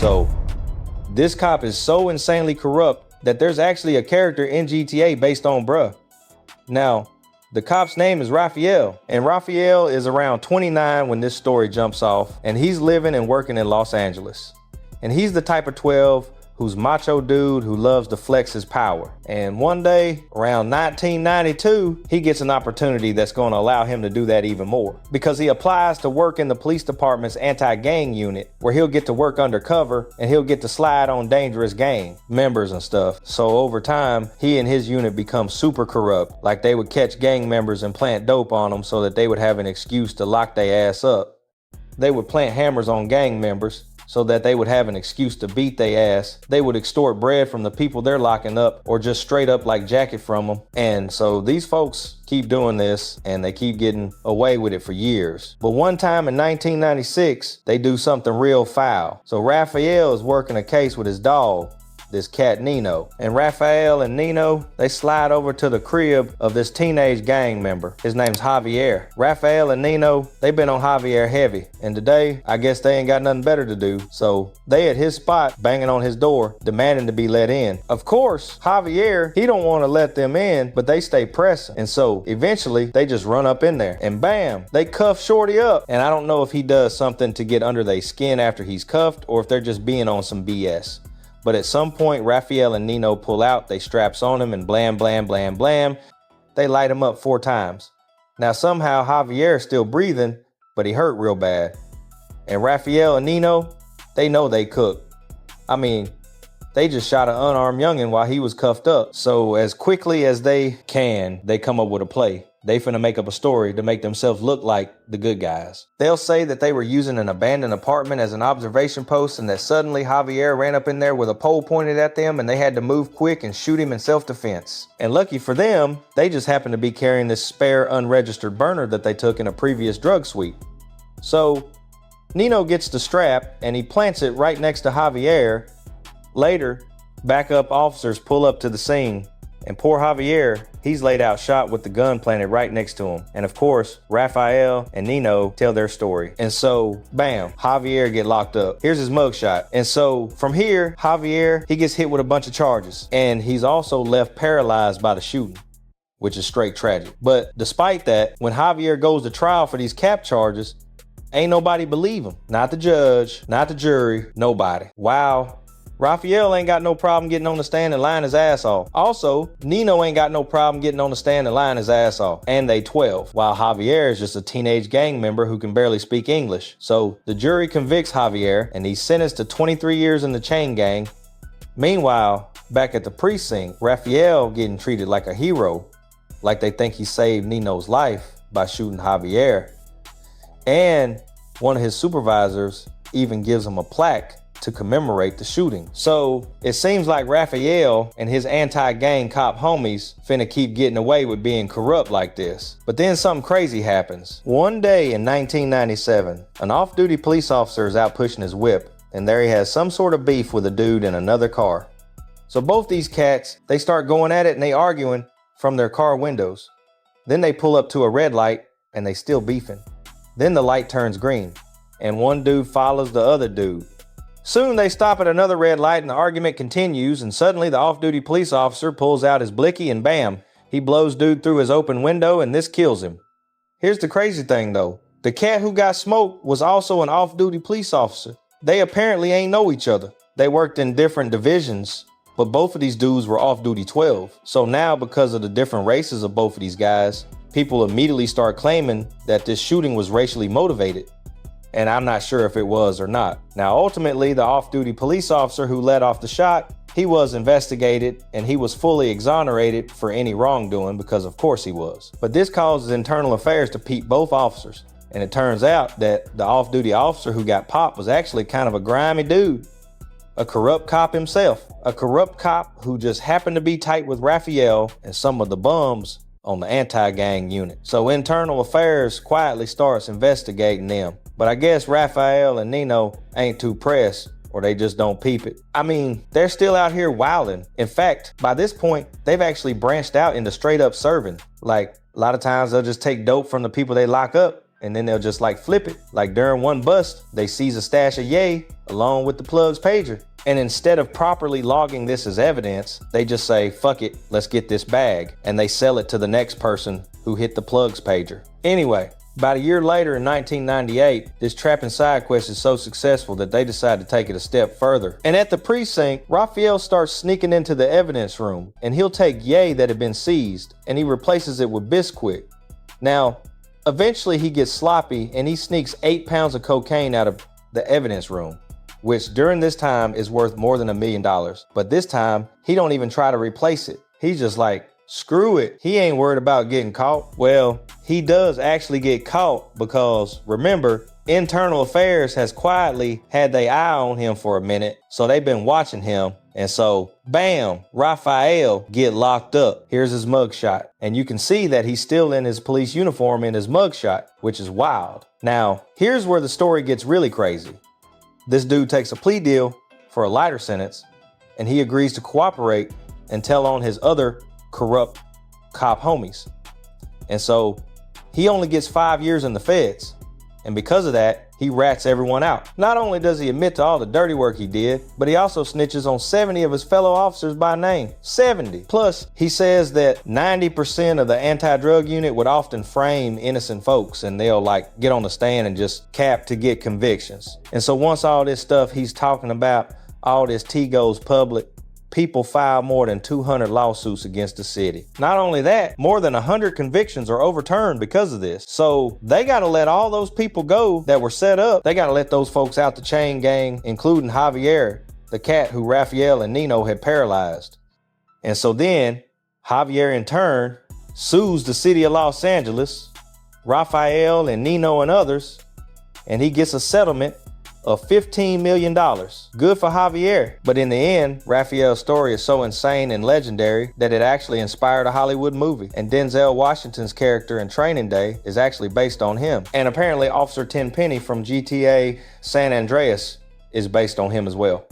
So this cop is so insanely corrupt that there's actually a character in GTA based on bruh. Now, the cop's name is Raphael, and Raphael is around 29 when this story jumps off, and he's living and working in Los Angeles. And he's the type of 12 who's macho dude who loves to flex his power. And one day, around 1992, he gets an opportunity that's going to allow him to do that even more. Because he applies to work in the police department's anti-gang unit, where he'll get to work undercover and he'll get to slide on dangerous gang members and stuff. So over time, he and his unit become super corrupt. Like they would catch gang members and plant dope on them so that they would have an excuse to lock their ass up. They would plant hammers on gang members so that they would have an excuse to beat their ass. They would extort bread from the people they're locking up or just straight up like jack it from them. And so these folks keep doing this and they keep getting away with it for years. But one time in 1996, they do something real foul. So Raphael is working a case with his dog, this cat Nino. And Raphael and Nino, they slide over to the crib of this teenage gang member. His name's Javier. Raphael and Nino, they've been on Javier heavy. And today, I guess they ain't got nothing better to do. So they at his spot, banging on his door, demanding to be let in. Of course, Javier, he don't want to let them in, but they stay pressing. And so eventually, they just run up in there and bam, they cuff Shorty up. And I don't know if he does something to get under their skin after he's cuffed or if they're just being on some BS. But at some point, Raphael and Nino pull out, they straps on him and blam, blam, blam, blam. They light him up 4 times. Now somehow Javier is still breathing, but he hurt real bad. And Raphael and Nino, they know they cooked. I mean, they just shot an unarmed youngin' while he was cuffed up. So as quickly as they can, they come up with a play. They finna make up a story to make themselves look like the good guys. They'll say that they were using an abandoned apartment as an observation post and that suddenly Javier ran up in there with a pole pointed at them and they had to move quick and shoot him in self-defense. And lucky for them, they just happened to be carrying this spare unregistered burner that they took in a previous drug sweep. So Nino gets the strap and he plants it right next to Javier. Later, backup officers pull up to the scene. And poor Javier, he's laid out shot with the gun planted right next to him. And of course, Raphael and Nino tell their story. And so, bam, Javier get locked up. Here's his mugshot. And so from here, Javier, he gets hit with a bunch of charges. And he's also left paralyzed by the shooting, which is straight tragic. But despite that, when Javier goes to trial for these cap charges, ain't nobody believe him. Not the judge, not the jury, nobody. Wow. Raphael ain't got no problem getting on the stand and lying his ass off. Also, Nino ain't got no problem getting on the stand and lying his ass off. And they 12, while Javier is just a teenage gang member who can barely speak English. So the jury convicts Javier and he's sentenced to 23 years in the chain gang. Meanwhile, back at the precinct, Raphael getting treated like a hero, like they think he saved Nino's life by shooting Javier. And one of his supervisors even gives him a plaque to commemorate the shooting. So it seems like Raphael and his anti-gang cop homies finna keep getting away with being corrupt like this. But then something crazy happens. One day in 1997, an off-duty police officer is out pushing his whip, and there he has some sort of beef with a dude in another car. So both these cats, they start going at it and they arguing from their car windows. Then they pull up to a red light and they still beefing. Then the light turns green and one dude follows the other dude. Soon they stop at another red light and the argument continues, and suddenly the off-duty police officer pulls out his blicky and bam, he blows dude through his open window and this kills him. Here's the crazy thing though. The cat who got smoked was also an off-duty police officer. They apparently ain't know each other. They worked in different divisions, but both of these dudes were off-duty 12. So now because of the different races of both of these guys, people immediately start claiming that this shooting was racially motivated. And I'm not sure if it was or not. Now, ultimately, the off-duty police officer who let off the shot, he was investigated and he was fully exonerated for any wrongdoing because of course he was. But this causes internal affairs to peep both officers. And it turns out that the off-duty officer who got popped was actually kind of a grimy dude. A corrupt cop himself. A corrupt cop who just happened to be tight with Raphael and some of the bums on the anti-gang unit. So internal affairs quietly starts investigating them. But I guess Raphael and Nino ain't too pressed, or they just don't peep it. I mean, they're still out here wilding. In fact, by this point, they've actually branched out into straight up serving. Like, a lot of times they'll just take dope from the people they lock up and then they'll just like flip it. Like during one bust, they seize a stash of yay along with the plug's pager. And instead of properly logging this as evidence, they just say, fuck it, let's get this bag. And they sell it to the next person who hit the plug's pager. Anyway, about a year later in 1998, this trapping side quest is so successful that they decide to take it a step further. And at the precinct, Raphael starts sneaking into the evidence room, and he'll take yay that had been seized and he replaces it with Bisquick. Now, eventually he gets sloppy and he sneaks 8 pounds of cocaine out of the evidence room, which during this time is worth more than $1 million. But this time, he don't even try to replace it. He's just like, screw it. He ain't worried about getting caught. Well, he does actually get caught because, remember, Internal Affairs has quietly had their eye on him for a minute, so they've been watching him. And so, bam, Raphael get locked up. Here's his mugshot. And you can see that he's still in his police uniform in his mugshot, which is wild. Now, here's where the story gets really crazy. This dude takes a plea deal for a lighter sentence, and he agrees to cooperate and tell on his other corrupt cop homies. And so he only gets 5 years in the feds. And because of that, he rats everyone out. Not only does he admit to all the dirty work he did, but he also snitches on 70 of his fellow officers by name. 70. Plus, he says that 90% of the anti-drug unit would often frame innocent folks, and they'll like get on the stand and just cap to get convictions. And so once all this stuff he's talking about, all this tea goes public, people file more than 200 lawsuits against the city. Not only that, more than 100 convictions are overturned because of this. So they gotta let all those people go that were set up. They gotta let those folks out the chain gang, including Javier, the cat who Raphael and Nino had paralyzed. And so then Javier in turn sues the city of Los Angeles, Raphael and Nino and others, and he gets a settlement of $15 million. Good for Javier. But in the end, Raphael's story is so insane and legendary that it actually inspired a Hollywood movie. And Denzel Washington's character in Training Day is actually based on him. And apparently Officer Tenpenny from GTA San Andreas is based on him as well.